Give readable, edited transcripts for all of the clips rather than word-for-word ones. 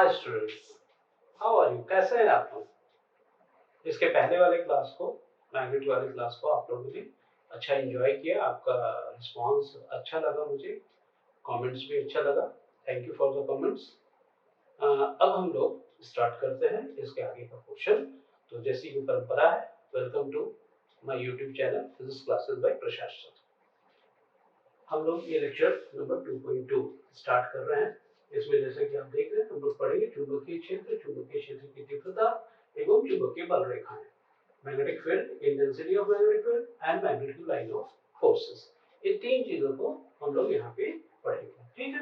Hi students, how are you? कैसे हैं आप लोग? इसके पहले वाले क्लास को, मैग्नेट वाले क्लास को आप लोगों ने अच्छा एंजॉय किया, आपका रिस्पांस अच्छा लगा, मुझे कमेंट्स भी अच्छा लगा। Thank you for the comments. अब हम लोग स्टार्ट करते हैं इसके आगे का क्वेश्चन। तो जैसी की परंपरा है, welcome to my YouTube channel physics classes by Prashant sir. हम लोग ये लेक्चर नंबर 2.2 स्टार्ट कर रहे हैं। इसमें जैसे कि आप देख रहे हैं, हम लोग पढ़ेंगे चुंबकीय क्षेत्र की तीव्रता एवं चुंबकीय बल रेखाएं, magnetic field, intensity of magnetic field and magnetic line of forces. ये तीन चीजों को हम लोग यहाँ पे पढ़ेंगे, ठीक है।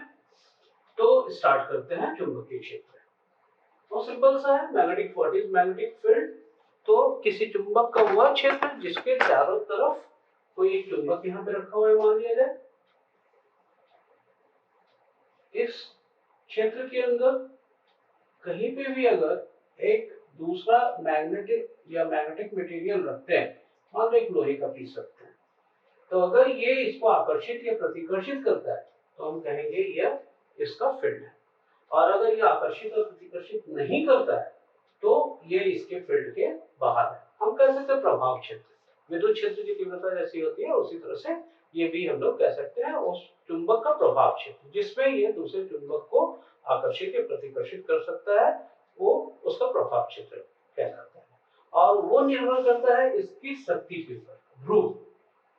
तो स्टार्ट करते हैं चुंबकीय क्षेत्र। तो सिंपल सा है, magnetic what is magnetic field? तो किसी चुंबक का वह क्षेत्र जिसके चारों तरफ कोई एक चुंबक यहाँ पे रखा हुआ है, मान लिया जाए। इस क्षेत्र के अंदर कहीं पे भी अगर एक दूसरा मैग्नेटिक मटेरियल रखते हैं, मान लो एक लोहे का पीस रखते हैं, तो अगर ये इसको आकर्षित या प्रतिकर्षित करता है तो हम कहेंगे यह इसका फील्ड है। और अगर ये आकर्षित और प्रतिकर्षित नहीं करता है तो ये इसके फील्ड के बाहर है। हम कह सकते हैं प्रभाव क्षेत्र। विद्युत क्षेत्र की तीव्रता जैसी होती है उसी तरह से ये भी हम लोग कह सकते हैं उस चुंबक का प्रभाव क्षेत्र, जिसमें ये दूसरे चुंबक को आकर्षित या प्रतिकर्षित कर सकता है, वो उसका प्रभाव क्षेत्र कहलाता है। और वो निर्भर करता है इसकी शक्ति के ऊपर, ध्रुव,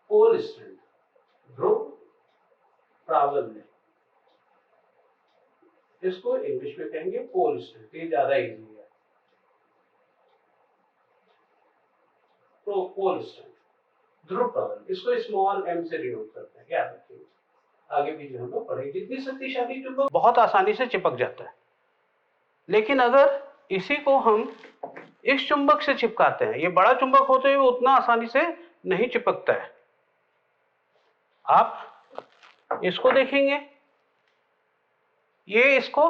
पोल स्ट्रेंथ, ध्रुव प्राबल्य, इसको इंग्लिश में कहेंगे पोल स्ट्रेंथ, ये ज्यादा इजी है। तो पोल स्ट्रेंथ, ध्रुव प्राबल्य, इसको स्मॉल एम से डिनोट करते हैं, याद रखिए। आगे भी जो हम लोग पढ़ेंगे, जितनी शक्तिशाली चुंबक बहुत आसानी से चिपक जाता है, लेकिन अगर इसी को हम इस चुंबक से चिपकाते हैं, ये बड़ा चुंबक होते हुए उतना आसानी से नहीं चिपकता है। आप इसको देखेंगे, ये इसको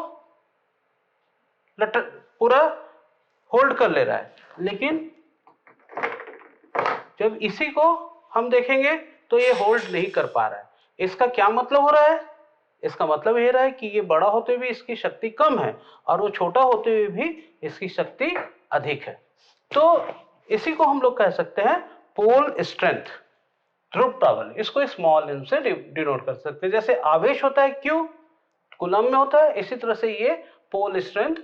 पूरा होल्ड कर ले रहा है, लेकिन जब इसी को हम देखेंगे तो ये होल्ड नहीं कर पा रहा है। इसका क्या मतलब हो रहा है? इसका मतलब ये रहा है कि ये बड़ा होते हुए इसकी शक्ति कम है और वो छोटा होते हुए भी इसकी शक्ति अधिक है। तो इसी को हम लोग कह सकते हैं पोल स्ट्रेंथ, ध्रुव प्राबल्य। इसको स्मॉल एम से डिनोट कर सकते हैं। जैसे आवेश होता है क्यू, कूलम में होता है, इसी तरह से ये पोल स्ट्रेंथ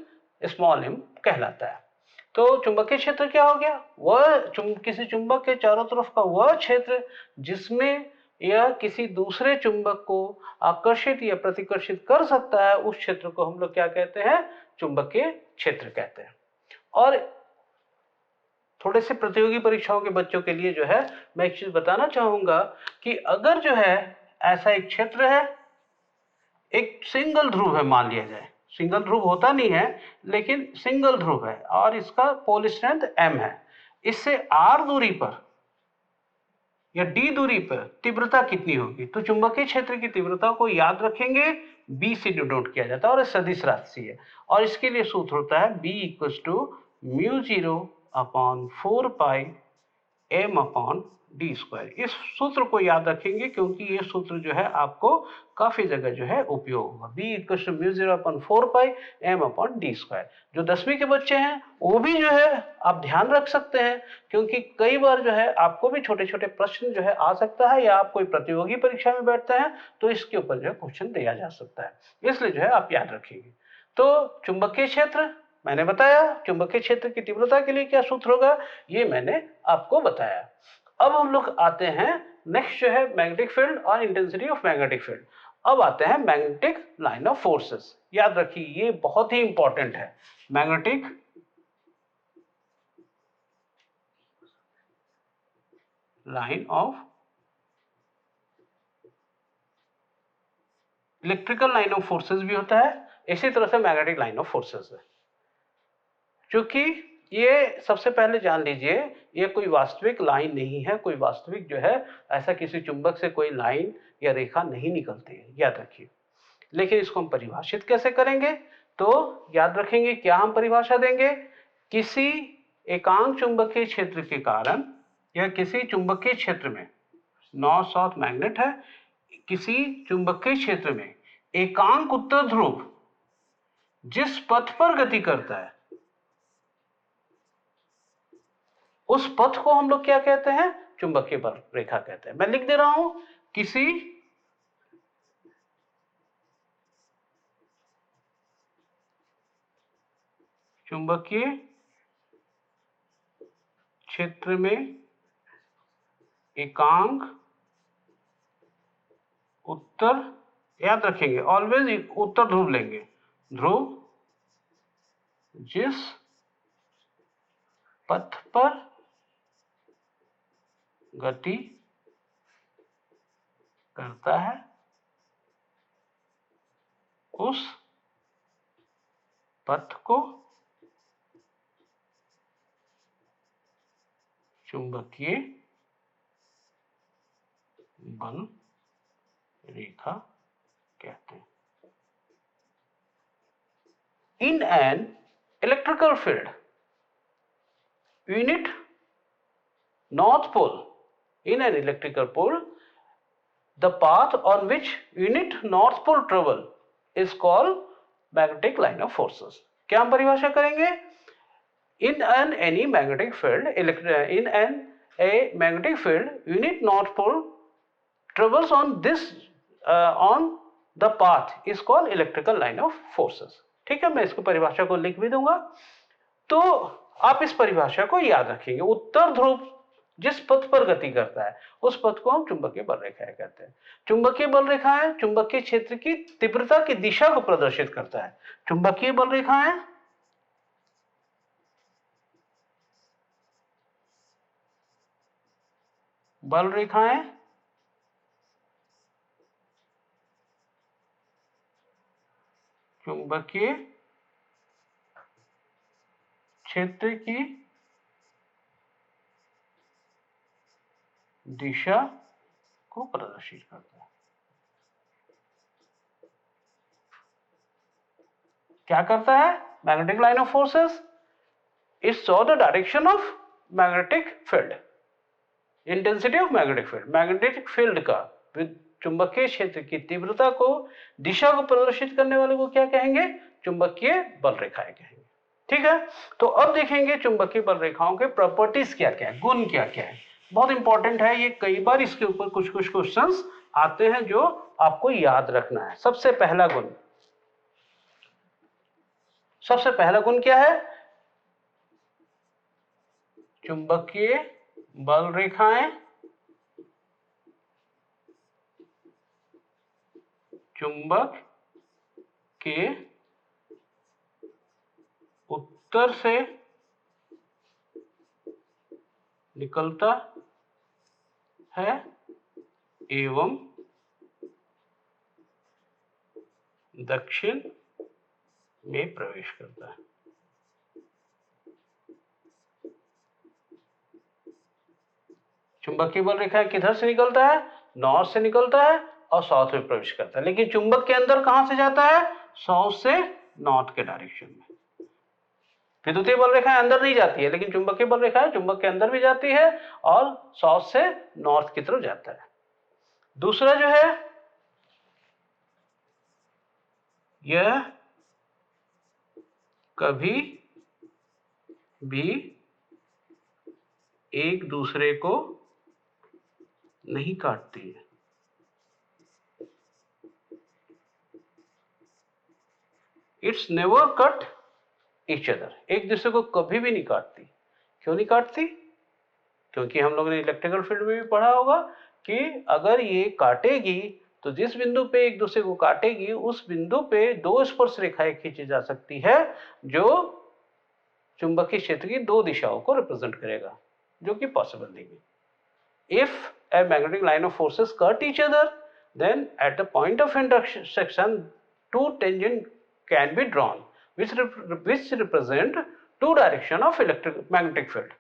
स्मॉल एम कहलाता है। तो चुंबकीय क्षेत्र क्या हो गया? वह किसी चुंबक के चारों तरफ का वह क्षेत्र जिसमें यह किसी दूसरे चुंबक को आकर्षित या प्रतिकर्षित कर सकता है, उस क्षेत्र को हम लोग क्या कहते हैं? चुंबकीय क्षेत्र कहते हैं। और थोड़े से प्रतियोगी परीक्षाओं के बच्चों के लिए जो है मैं एक चीज बताना चाहूंगा कि अगर जो है ऐसा एक क्षेत्र है, एक सिंगल ध्रुव है, मान लिया जाए, सिंगल ध्रुव होता नहीं है लेकिन सिंगल ध्रुव है और इसका पोल स्ट्रेंथ m है, इससे r दूरी पर या d दूरी पर तीव्रता कितनी होगी? तो चुंबकीय क्षेत्र की तीव्रता को याद रखेंगे, b से डिनोट किया जाता है और सदिश राशि है। और इसके लिए सूत्र होता है b = μ0/4π m/d²। इस सूत्र को याद रखेंगे क्योंकि ये सूत्र जो है आपको काफी जगह जो है उपयोग होगा। b = μ0/4π m/d²। जो 10वीं के बच्चे हैं वो भी जो है आप ध्यान रख सकते हैं, क्योंकि कई बार जो है आपको भी छोटे छोटे प्रश्न जो है आ सकता है, या आप कोई प्रतियोगी परीक्षा में बैठते हैं तो इसके ऊपर जो है क्वेश्चन दिया जा सकता है, इसलिए जो है आप याद रखिएगा। तो चुंबकीय क्षेत्र मैंने बताया, चुंबकीय क्षेत्र की तीव्रता के लिए क्या सूत्र होगा ये मैंने आपको बताया। अब हम लोग आते हैं नेक्स्ट जो है मैग्नेटिक फील्ड और इंटेंसिटी ऑफ मैग्नेटिक फील्ड। अब आते हैं मैग्नेटिक लाइन ऑफ फोर्सेस। याद रखिए ये बहुत ही इंपॉर्टेंट है, magnetic line of, electrical line of forces भी होता है, इसी तरह से मैग्नेटिक लाइन ऑफ फोर्सेस है। क्योंकि ये सबसे पहले जान लीजिए ये कोई वास्तविक लाइन नहीं है, कोई वास्तविक जो है ऐसा किसी चुंबक से कोई लाइन या रेखा नहीं निकलती है, याद रखिए। लेकिन इसको हम परिभाषित कैसे करेंगे? तो याद रखेंगे क्या हम परिभाषा देंगे? किसी एकांक चुंबकीय क्षेत्र के कारण या किसी चुंबकीय क्षेत्र में, नॉर्थ साउथ मैग्नेट है, किसी चुंबकीय क्षेत्र में एकांक उत्तर ध्रुव जिस पथ पर गति करता है उस पथ को हम लोग क्या कहते हैं? चुंबकीय बल रेखा कहते हैं। मैं लिख दे रहा हूं, किसी चुंबकीय क्षेत्र में एकांक उत्तर, याद रखेंगे ऑलवेज उत्तर ध्रुव लेंगे, ध्रुव जिस पथ पर गति करता है उस पथ को चुंबकीय बल रेखा कहते हैं। In an electrical field, unit north pole, in an electrical pole, the path on which unit north pole travel is called magnetic line of forces. क्या हम परिभाषा करेंगे? In an any magnetic field, a magnetic field, unit north pole travels on this on the path is called electrical line of forces. ठीक है, मैं इसको परिभाषा को लिख भी दूंगा, तो आप इस परिभाषा को याद रखेंगे। उत्तर ध्रुव जिस पथ पर गति करता है उस पथ को हम चुंबकीय बल रेखाएं कहते हैं। चुंबकीय बल रेखाएं चुंबकीय क्षेत्र की तीव्रता की दिशा को प्रदर्शित करता है। चुंबकीय बल रेखाएं बल रेखाएं चुंबकीय क्षेत्र की दिशा को प्रदर्शित करता है। क्या करता है? Magnetic line of forces it show the direction of magnetic field, intensity of magnetic field, magnetic field का चुंबकीय क्षेत्र की तीव्रता को, दिशा को प्रदर्शित करने वाले को क्या कहेंगे? चुंबकीय बल रेखाएं कहेंगे। ठीक है, तो अब देखेंगे चुंबकीय बल रेखाओं के प्रॉपर्टीज क्या क्या है, गुण क्या क्या है। बहुत इंपॉर्टेंट है ये, कई बार इसके ऊपर कुछ कुछ क्वेश्चंस आते हैं जो आपको याद रखना है। सबसे पहला गुण क्या है? चुंबकीय बल रेखाएं चुंबक के उत्तर से निकलता है एवं दक्षिण में प्रवेश करता है। चुंबकीय बल रेखा किधर से निकलता है? नॉर्थ से निकलता है और साउथ में प्रवेश करता है, लेकिन चुंबक के अंदर कहां से जाता है? साउथ से नॉर्थ के डायरेक्शन में। विद्युतीय बल रेखाएं अंदर नहीं जाती है, लेकिन चुंबकीय बल रेखाएं चुंबक के अंदर भी जाती है और साउथ से नॉर्थ की तरफ जाता है। दूसरा जो है, यह कभी भी एक दूसरे को नहीं काटती है। It's never cut each other, एक दूसरे को कभी भी नहीं काटती। क्यों नहीं काटती? क्योंकि हम लोगों ने इलेक्ट्रिकल फील्ड में भी पढ़ा होगा कि अगर ये काटेगी तो जिस बिंदु पे एक दूसरे को काटेगी उस बिंदु पे दो स्पर्श रेखाएं खींची जा सकती है जो चुंबकीय क्षेत्र की दो दिशाओं को रिप्रेजेंट करेगा, जो कि पॉसिबल नहीं है। If a magnetic line of forces cut each other, then at the point of intersection two tangent can be drawn which represent two direction of magnetic field,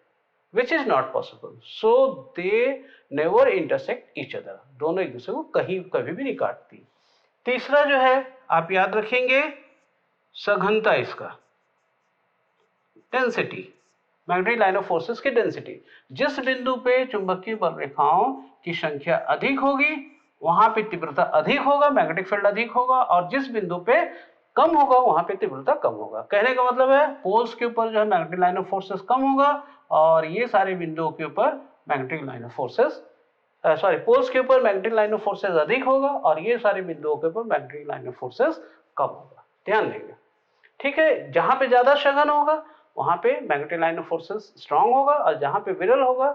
which is not possible, so they never intersect each other। दोनों एक दूसरे को कभी भी नहीं काटती। तीसरा जो है आप याद रखेंगे, सघनता, इसका density, magnetic line of forces की डेंसिटी। जिस बिंदु पे चुंबकीय बल रेखाओं की संख्या अधिक होगी वहां पे तीव्रता अधिक होगा, मैग्नेटिक फील्ड अधिक होगा, और जिस बिंदु पे कम होगा वहां पे तीव्रता कम होगा। कहने का मतलब है पोल्स के ऊपर जो है मैग्नेटिक लाइन ऑफ फोर्सेस कम होगा और ये सारे बिंदुओं के ऊपर magnetic line of forces poles के ऊपर मैग्नेटिक लाइन ऑफ फोर्सेस अधिक होगा और ये सारे बिंदुओं के ऊपर मैग्नेटिक लाइन ऑफ फोर्सेस कम होगा। ध्यान देंगे, ठीक है। जहां पे ज्यादा सघन होगा वहां पे magnetic line of forces strong होगा और जहां पे विरल होगा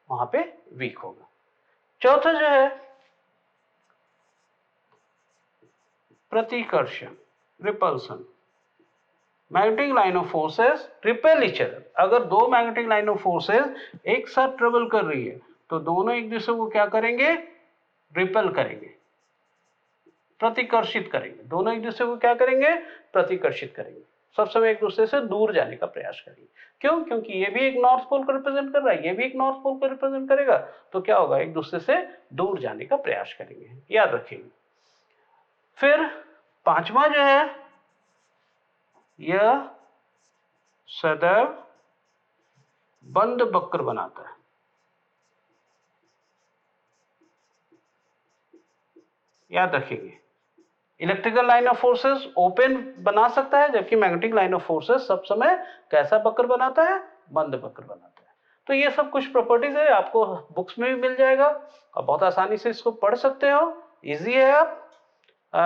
वहां पे वीक होगा। चौथा जो है प्रतिकर्षण, repulsion. Magnetic line of forces repel each other. अगर दो मैग्नेटिक लाइन ऑफ फोर्सेस एक साथ ट्रेवल कर रही है तो दोनों एक दूसरे को क्या करेंगे, रिपेल करेंगे, प्रतिकर्षित करेंगे। दोनों एक दूसरे को क्या करेंगे, प्रतिकर्षित करेंगे, सब समय एक दूसरे से दूर जाने का प्रयास करेंगे। क्यों? क्योंकि ये भी एक नॉर्थ पोल को रिप्रेजेंट कर रहा है, ये भी एक नॉर्थ पोल को रिप्रेजेंट करेगा, तो क्या होगा, एक दूसरे से दूर जाने का प्रयास करेंगे, याद रखेंगे। फिर पांचवा जो है, यह सदैव बंद वक्र बनाता है। याद रखेंगे, electrical line of forces open बना सकता है जबकि मैग्नेटिक लाइन ऑफ फोर्सेस सब समय कैसा वक्र बनाता है, बंद वक्र बनाता है। तो ये सब कुछ प्रॉपर्टीज है, आपको बुक्स में भी मिल जाएगा और बहुत आसानी से इसको पढ़ सकते हो, इजी है। आप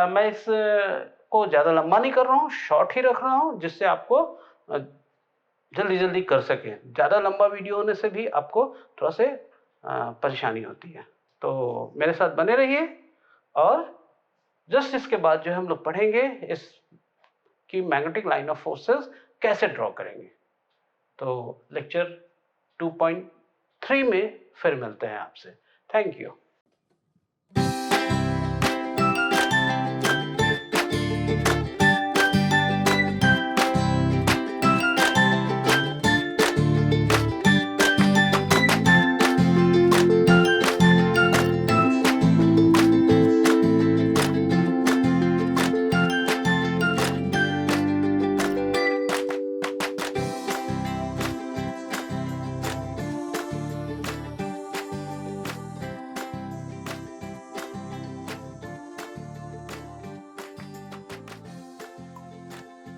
मैं इस को ज्यादा लंबा नहीं कर रहा हूँ, शॉर्ट ही रख रहा हूँ जिससे आपको जल्दी जल्दी कर सके। ज्यादा लंबा वीडियो होने से भी आपको थोड़ा से परेशानी होती है। तो मेरे साथ बने रहिए और जस्ट इसके बाद जो है हम लोग पढ़ेंगे इस की मैग्नेटिक लाइन ऑफ फोर्सेस कैसे ड्रॉ करेंगे। तो लेक्चर 2.3 में फिर मिलते हैं आपसे। Thank you.